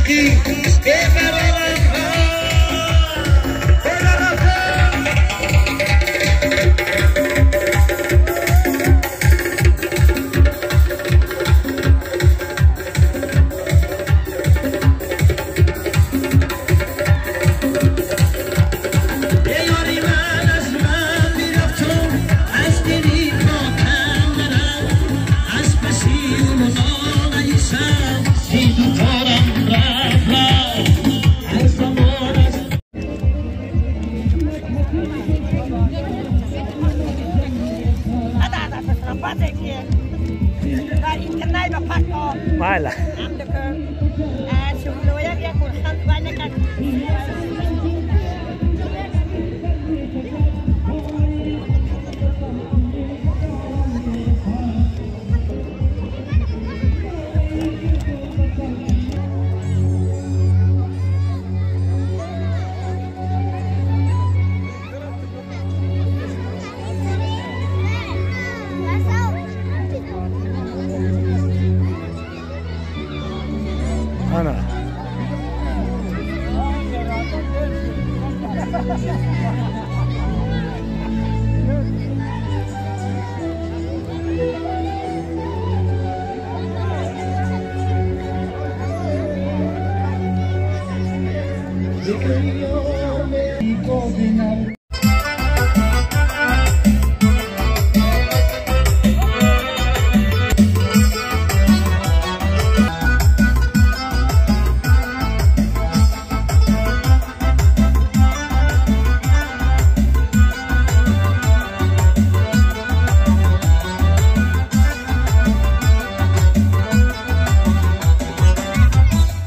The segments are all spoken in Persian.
عشقی Voilà. Ana.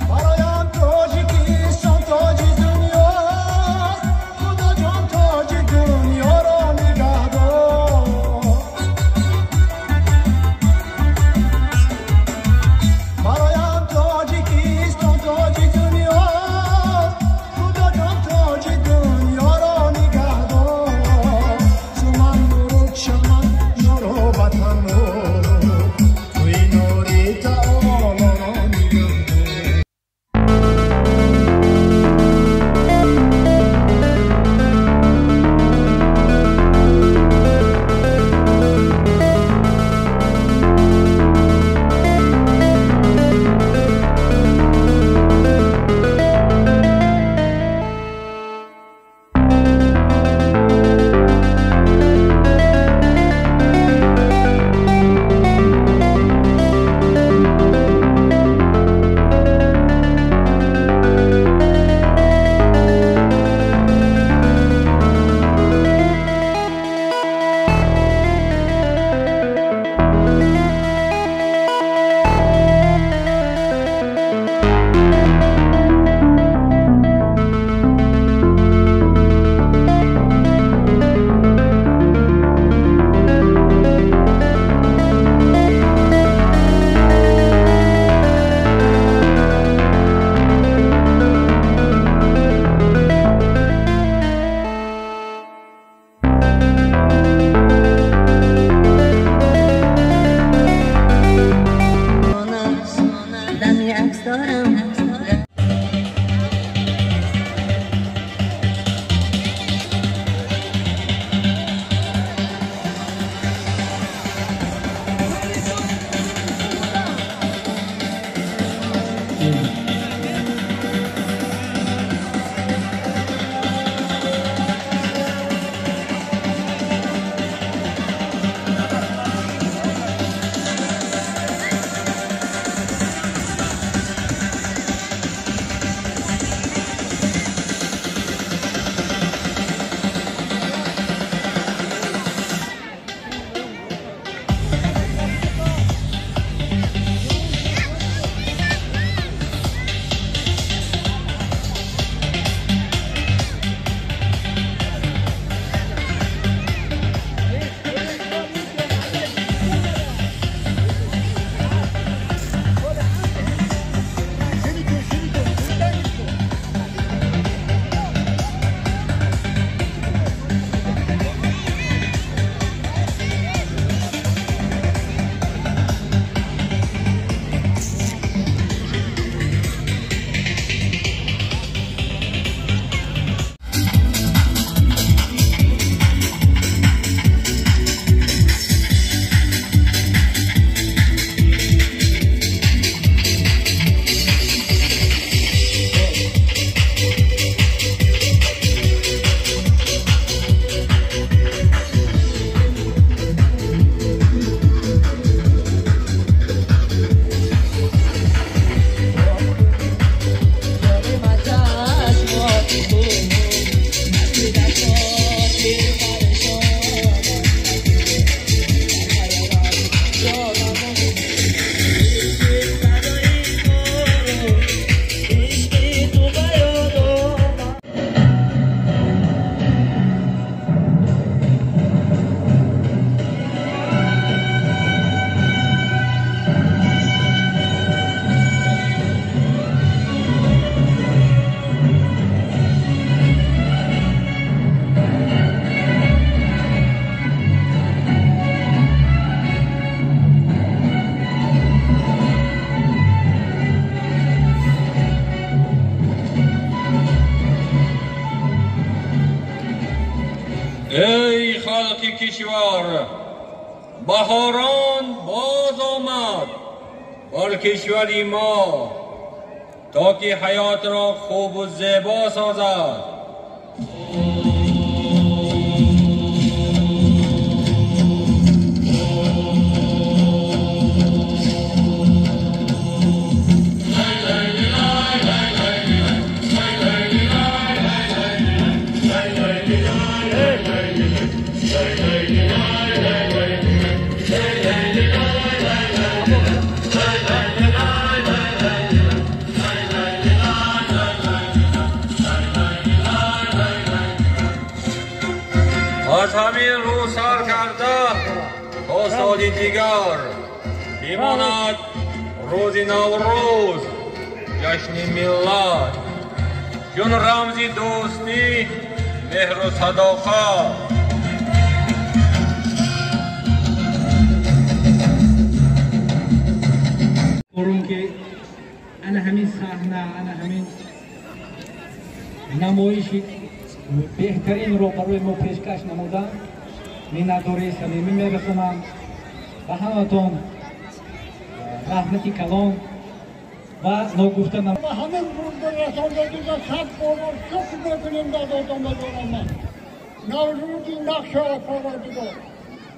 Paroyanto hoje que são todos uniões. کشور بهاران باز آمد بر کشوری ما تا که حیات را خوب و زیبا سازد. از همین رو سر کرده تا سال دیگر بماند روز نوروز جشن ملت چون رمز دوستی مهر و صداقت. قرون که انا همین صحنه انا همین نمایشی بهترین رو برای ما پیشکش نمودن منتوری صمیمی میرسونم و همتون رحمتی کلام و نگفته و همین روز رساندگی را صد بار شکر میکنیم در آدم دارم نوروزی نقش آفریدگار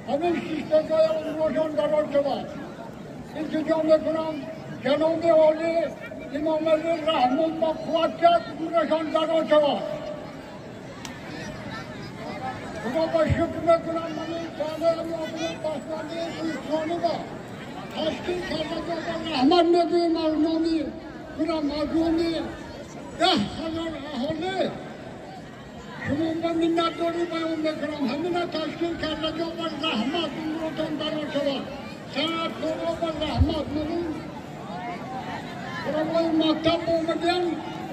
همین شیشتگاه اون روشن درار شود. التجا میکنم جناب عالی امام علی رحمت و قوت روشن درار شود. خدا با شکر میکنم من این ساله امامه بسمانه انسانی با تشکیل کرده و رحمت میگویم از نامی کنم مردمی 10,000 اهالی شما با منتداری بیان میکنم همین تشکیل کرده و رحمت امروتان برای شود. سنت خدا با رحمت میگویم برای مکتب اومدن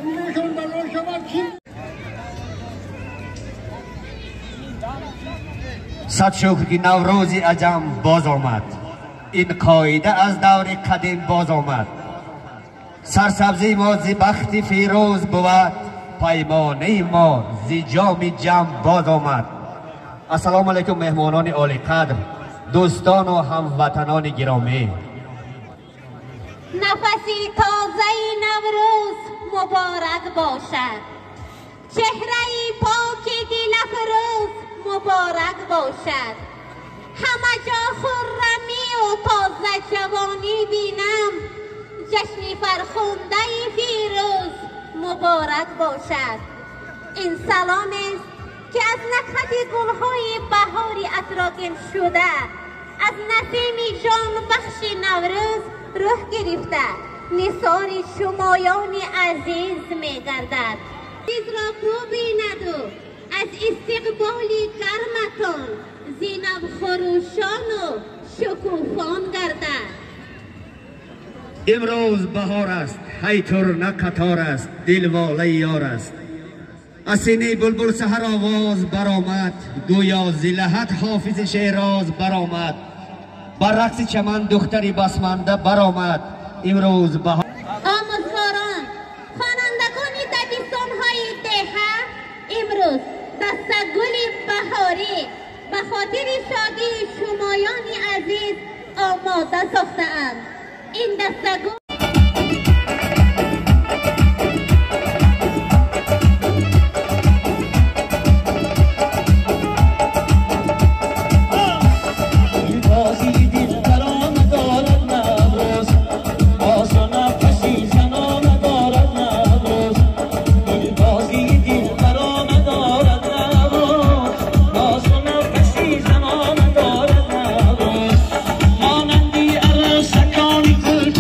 امروشان برای شود. صد شکر که نوروز عجم باز آمد. این قاعده از دور قدیم باز آمد. سرسبزی ما زی بخت فیروز بود پیمانه ما زی جام جم باز آمد. السلام علیکم مهمانان عالی قدر، دوستان و هموطنان گرامی. نفسی تازه نوروز مبارک باشد. چهره پاکی دل افروز مبارک باشد. همه جا خرمی و تازه جوانی بینم. جشن فرخنده فیروز مبارک باشد. این سلام است که از نخهت گلهای بهاری اتراکم شده از نسیم جان بخش نوروز روح گرفته نثار شمایان عزیز می گردد. چیز را کو بیند و از استقبال گرمتان زینب خروشان و شکوفان گردد. امروز بهار است، حیطر نه قطار است، دل واله یار است. از سینه بلبل سحر آواز برآمد، گویا ز لحد حافظ شیراز برآمد. بر رقص چمن دختری بسمانده برآمد. امروز بهار. آموزگاران، خوانندگان دبستان‌های دهه امروز دستگل بهاری به خاطر شادی شمایان عزیز آماده ساخته‌اند. این دستگل مانندی عروسکان گل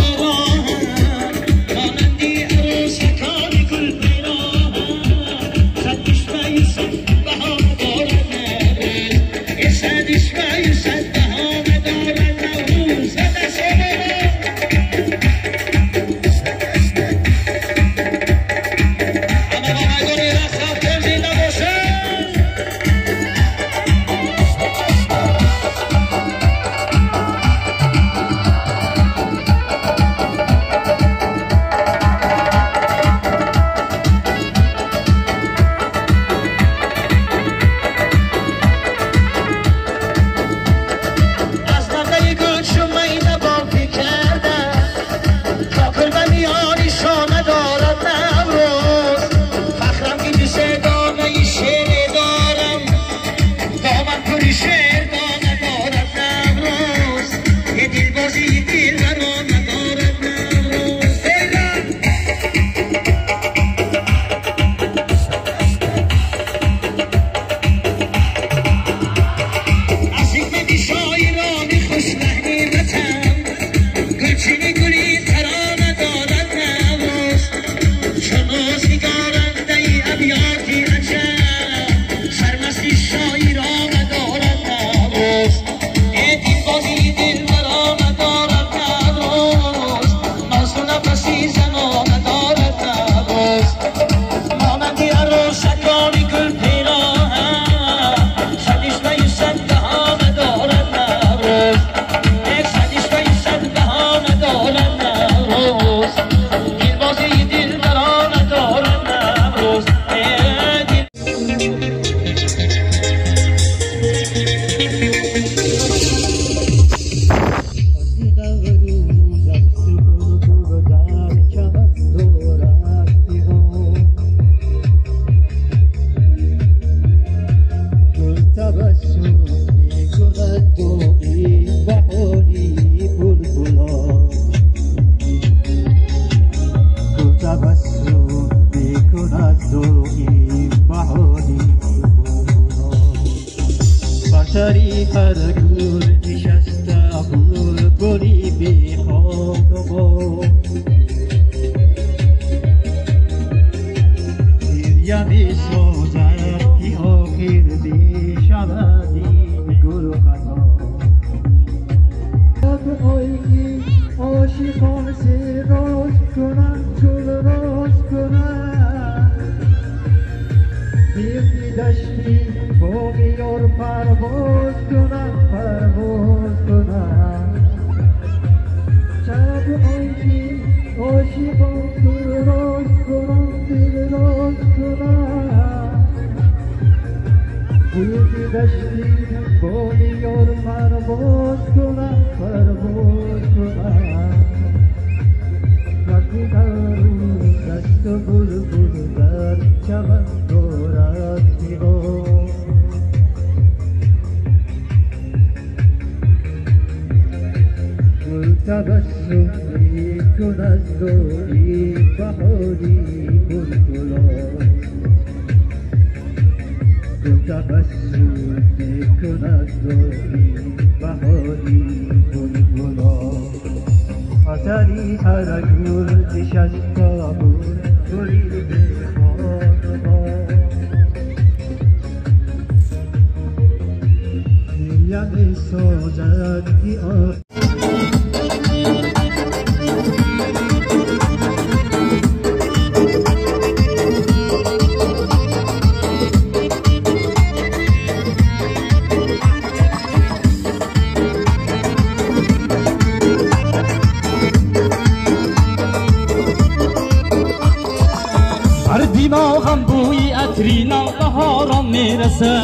دماغم بوی عطرینا بهاران میرسه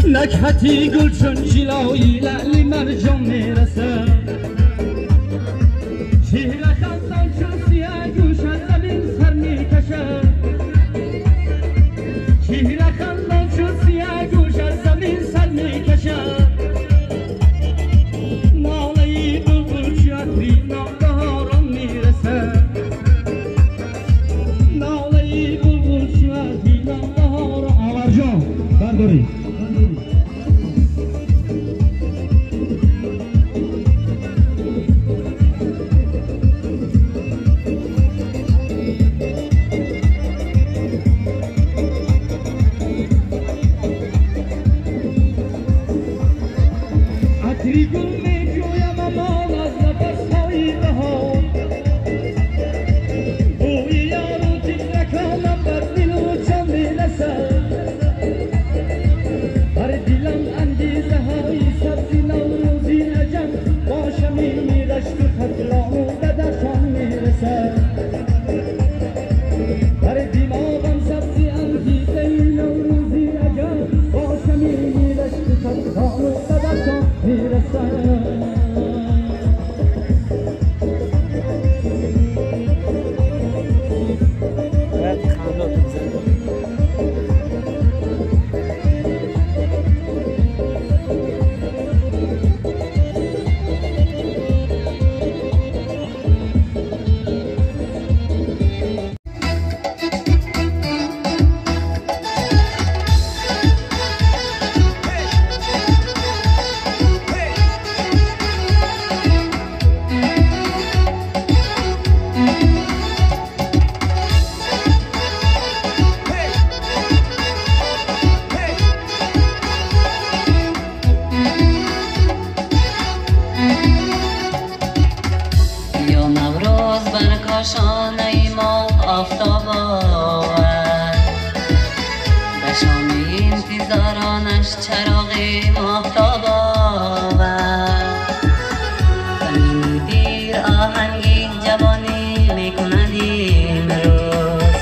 نکهتی گل چون جلایی لعلی مرجان میرسه شهر خندان چون سیاه گوش از زمین سر میکشه شهر خندان چون سیاه گوش از زمین سر میکشه ناله بلبل چو عطرینا بهاران میرسه برداری عطری گل میجویم امان از نفسهای بهار بوی یارو تکرکانم بر دل و جان میرسد شانه ما آفتاب آورد به شام انتظارانش چراغ ماهتاب آورد زمین دیر آهنگی جوانی میکند امروز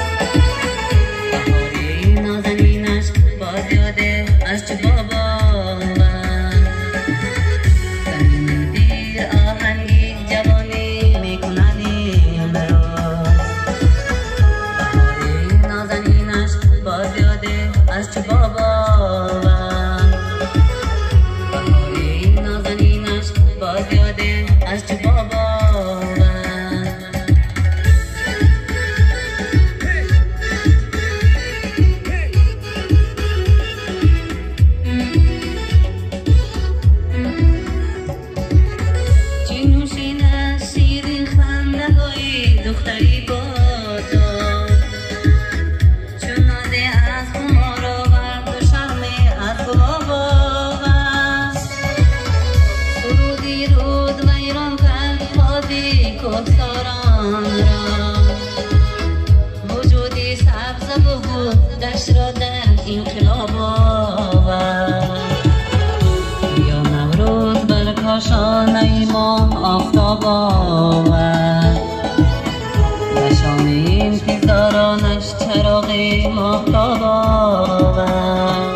بهاری نازنینش باز یاده از چو باب آورد زمین دیر آهنگی جوانی میکند از چو بابا بهاری نازنینش باز یاده از چو بابا چین رخساران را وجودی سبز بود دشت را در انقلاب آورد یا نوروز بر کاشانه ما آفتاب آورد و شام انتظارانش چراغ ماهتاب آورد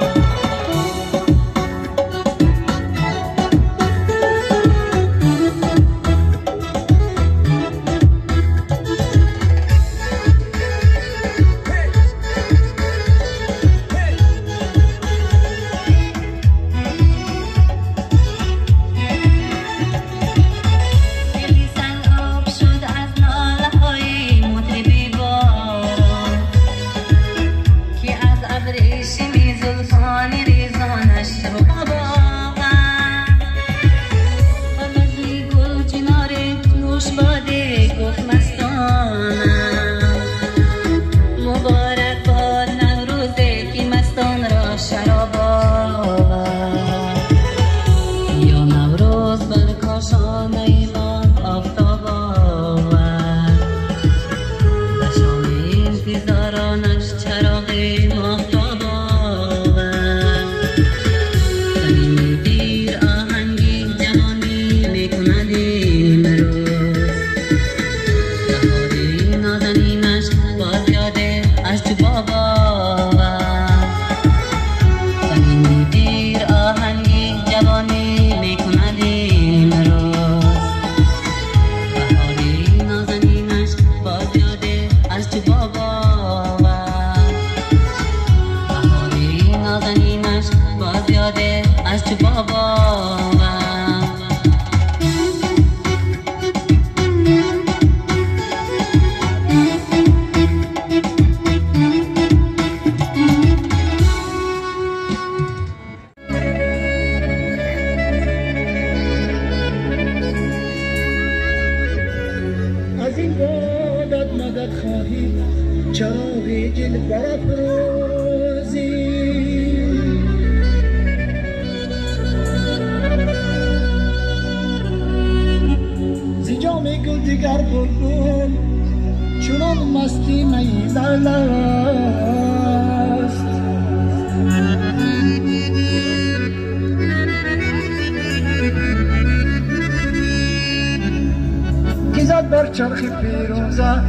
بر چرخ پیروزه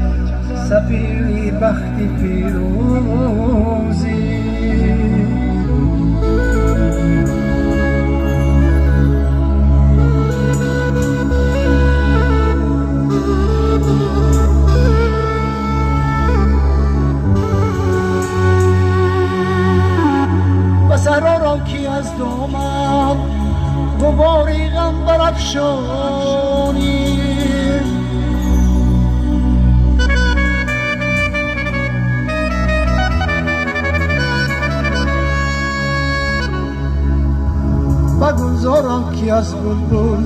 سفیری بختی پیروزی و سرارم کی از دامن غباری غم برافشانی و گلزارم کی از بلبل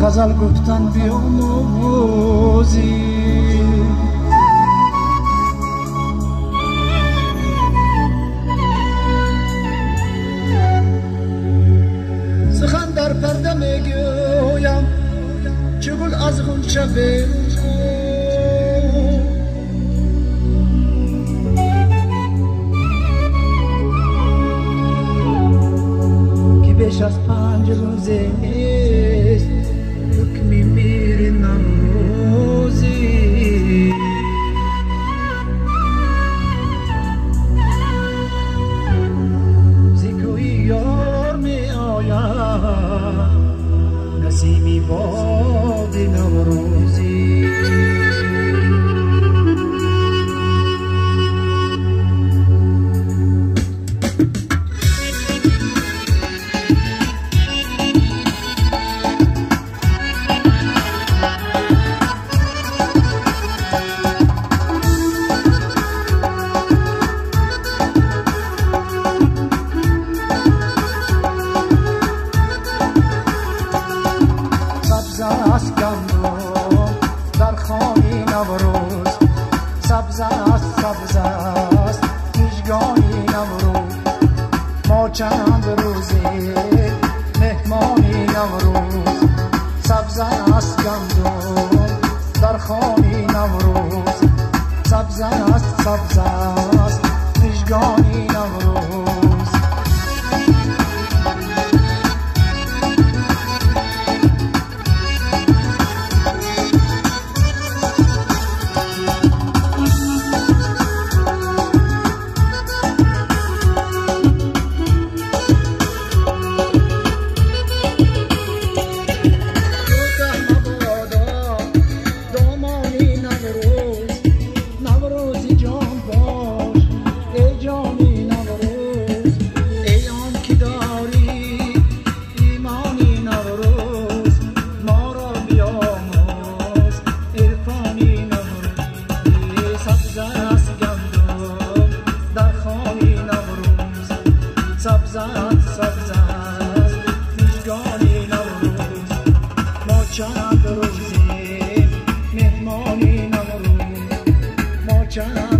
غزل گفتن بیاموزی سخن در پرده میگویم چه گل از غنچه بگو بیش از 5 روزه نیست حکمی میری نمروزی زیکوی یار می آید نسیمی باد نوروزی سبز است پیشگاهی نوروز ما چند روزی مهمانی نوروز سبز است گندم در خانه نوروز سبز است سبز است مژگان نوروز Chana